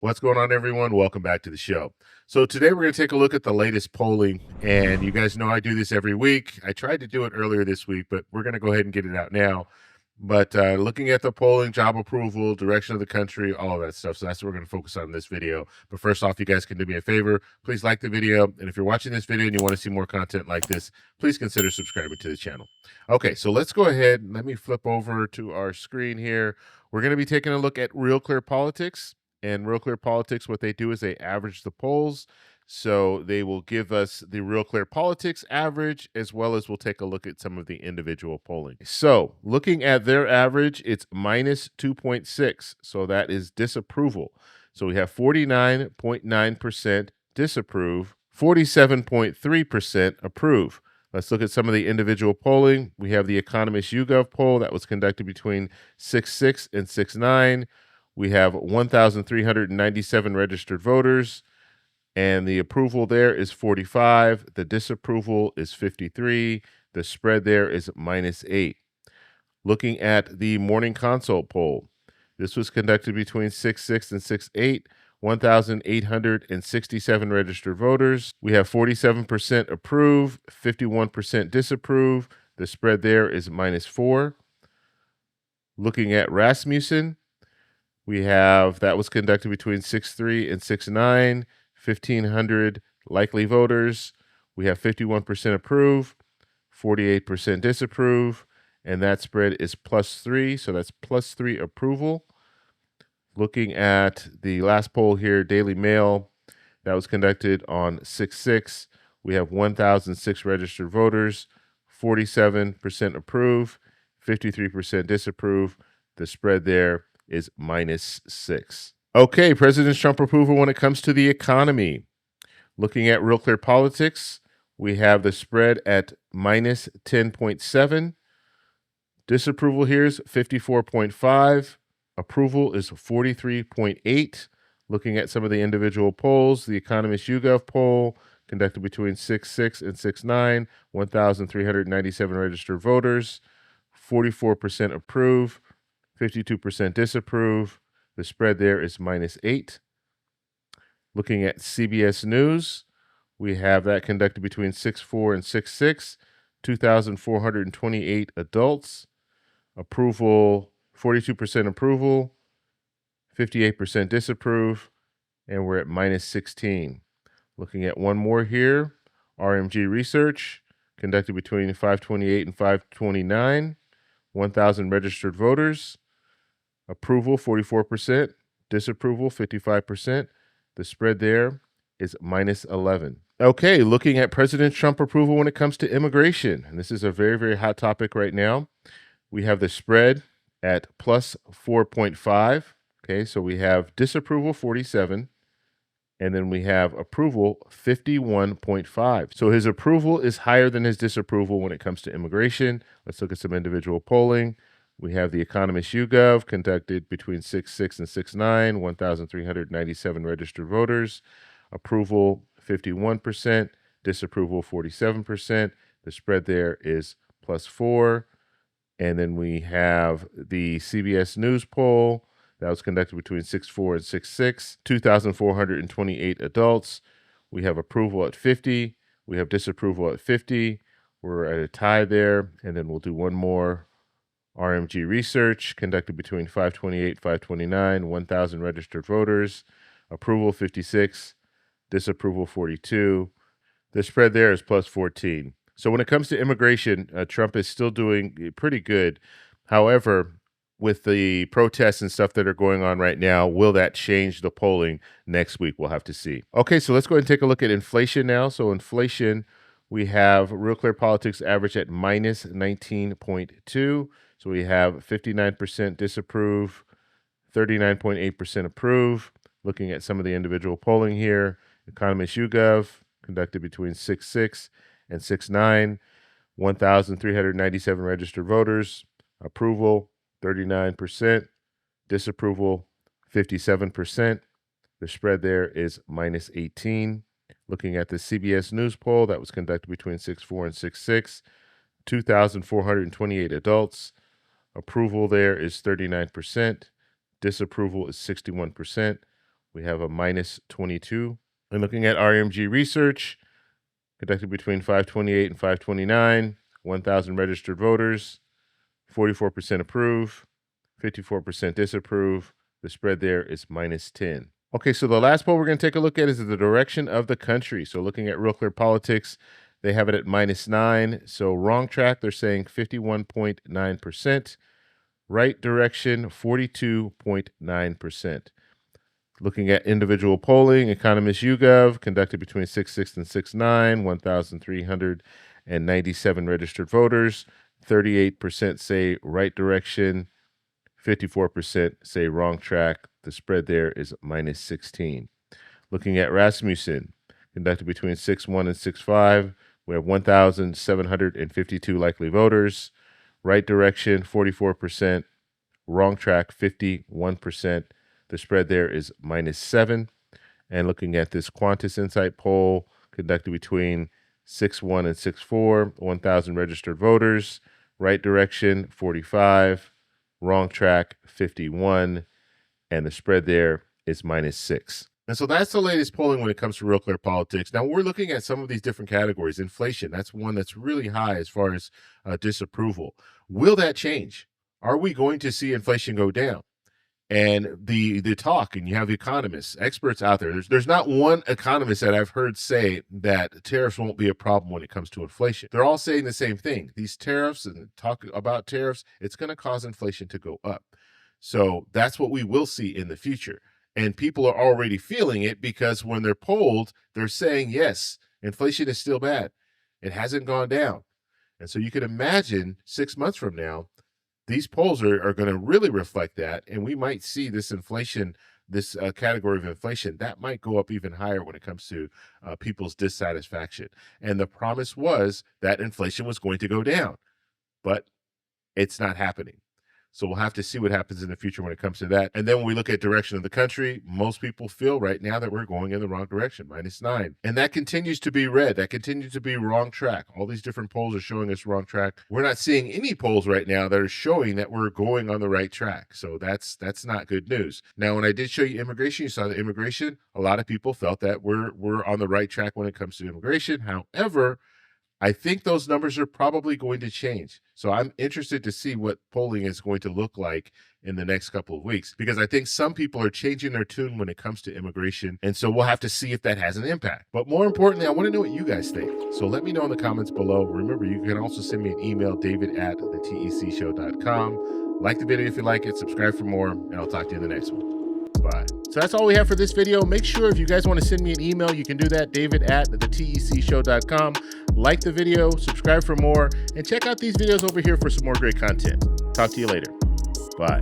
What's going on, everyone? Welcome back to the show. So today we're going to take a look at the latest polling, and you guys know I do this every week. I tried to do it earlier this week, but we're going to go ahead and get it out now. But looking at the polling, job approval, direction of the country, all of that stuff. So that's what we're going to focus on in this video. But first off, you guys can do me a favor. Please like the video. And if you're watching this video and you want to see more content like this, please consider subscribing to the channel. Okay, so let's go ahead. Let me flip over to our screen here. We're going to be taking a look at Real Clear Politics. And Real Clear Politics, what they do is they average the polls. So they will give us the Real Clear Politics average, as well as we'll take a look at some of the individual polling. So looking at their average, it's minus 2.6. So that is disapproval. So we have 49.9% disapprove, 47.3% approve. Let's look at some of the individual polling. We have the Economist YouGov poll that was conducted between 6/6 and 6/9. We have 1,397 registered voters, and the approval there is 45. The disapproval is 53. The spread there is -8. Looking at the Morning Consult poll, this was conducted between 6/6 and 6/8. 1,867 registered voters. We have 47% approve, 51% disapprove. The spread there is -4. Looking at Rasmussen, we have that was conducted between 6/3 and 6/9, 1,500 likely voters. We have 51% approve, 48% disapprove, and that spread is +3, so that's +3 approval. Looking at the last poll here, Daily Mail, that was conducted on 6/6. We have 1,006 registered voters, 47% approve, 53% disapprove. The spread there is -6. Okay, President Trump approval when it comes to the economy. Looking at Real Clear Politics, we have the spread at -10.7. Disapproval here is 54.5. Approval is 43.8. Looking at some of the individual polls, the Economist YouGov poll conducted between 6/6 and 6/9, 1,397 registered voters, 44% approve, 52% disapprove. The spread there is -8. Looking at CBS News, we have that conducted between 6/4 and 6/6, 2,428 adults. Approval, 42% approval, 58% disapprove, and we're at -16. Looking at one more here, RMG Research, conducted between 5/28 and 5/29, 1,000 registered voters. Approval, 44%. Disapproval, 55%. The spread there is -11. Okay, looking at President Trump approval when it comes to immigration. And this is a very, very hot topic right now. We have the spread at +4.5. Okay, so we have disapproval, 47. And then we have approval, 51.5. So his approval is higher than his disapproval when it comes to immigration. Let's look at some individual polling. We have the Economist YouGov conducted between 6/6 and 6/9, 1,397 registered voters. Approval, 51%. Disapproval, 47%. The spread there is +4. And then we have the CBS News poll that was conducted between 6/4 and 6/6, 2,428 adults. We have approval at 50. We have disapproval at 50. We're at a tie there. And then we'll do one more. RMG Research conducted between 5/28 and 5/29, 1,000 registered voters. Approval 56, disapproval 42. The spread there is +14. So when it comes to immigration, Trump is still doing pretty good. However, with the protests and stuff that are going on right now, will that change the polling next week? We'll have to see. Okay, so let's go ahead and take a look at inflation now. So inflation, we have Real Clear Politics average at -19.2. So we have 59% disapprove, 39.8% approve. Looking at some of the individual polling here, Economist YouGov conducted between 6/6 and 6/9, 1,397 registered voters. Approval, 39%. Disapproval, 57%. The spread there is -18. Looking at the CBS News poll that was conducted between 6/4 and 6/6, 2,428 adults. Approval there is 39%. Disapproval is 61%. we have a minus 22. And looking at RMG research, conducted between 528 and 529, 1,000 registered voters, 44% approve, 54% disapprove. The spread there is minus 10. Okay, so the last poll we're going to take a look at is the direction of the country. So looking at Real Clear Politics, they have it at minus 9. So wrong track, they're saying 51.9%. Right direction, 42.9%. Looking at individual polling, Economist YouGov, conducted between 6/6 and 6/9, 1,397 registered voters. 38% say right direction, 54% say wrong track. The spread there is minus 16. Looking at Rasmussen, conducted between 6/1 and 6/5, we have 1,752 likely voters. Right direction, 44%. Wrong track, 51%. The spread there is minus 7. And looking at this Qantas Insight poll, conducted between 6/1 and 6/4, 1,000 registered voters. Right direction, 45. Wrong track, 51. And the spread there is minus 6. And so that's the latest polling when it comes to Real Clear Politics. Now, we're looking at some of these different categories. Inflation, that's one that's really high as far as disapproval. Will that change? Are we going to see inflation go down? And the talk, and you have economists, experts out there. There's not one economist that I've heard say that tariffs won't be a problem when it comes to inflation. They're all saying the same thing. These tariffs and talk about tariffs, it's going to cause inflation to go up. So that's what we will see in the future. And people are already feeling it because when they're polled, they're saying, yes, inflation is still bad. It hasn't gone down. And so you can imagine 6 months from now, these polls are going to really reflect that, and we might see this inflation, this category of inflation, that might go up even higher when it comes to people's dissatisfaction. And the promise was that inflation was going to go down, but it's not happening. So we'll have to see what happens in the future when it comes to that. And then when we look at direction of the country, most people feel right now that we're going in the wrong direction, minus 9. And that continues to be red. That continues to be wrong track. All these different polls are showing us wrong track. We're not seeing any polls right now that are showing that we're going on the right track. So that's not good news. Now, when I did show you immigration, you saw the immigration. A lot of people felt that we're on the right track when it comes to immigration. However, I think those numbers are probably going to change. So I'm interested to see what polling is going to look like in the next couple of weeks, because I think some people are changing their tune when it comes to immigration. And so we'll have to see if that has an impact. But more importantly, I want to know what you guys think. So let me know in the comments below. Remember, you can also send me an email, david@thetecshow.com. Like the video if you like it, subscribe for more, and I'll talk to you in the next one. Bye. So that's all we have for this video. Make sure if you guys want to send me an email, you can do that, david@thetecshow.com. Like the video, subscribe for more, and check out these videos over here for some more great content. Talk to you later. Bye.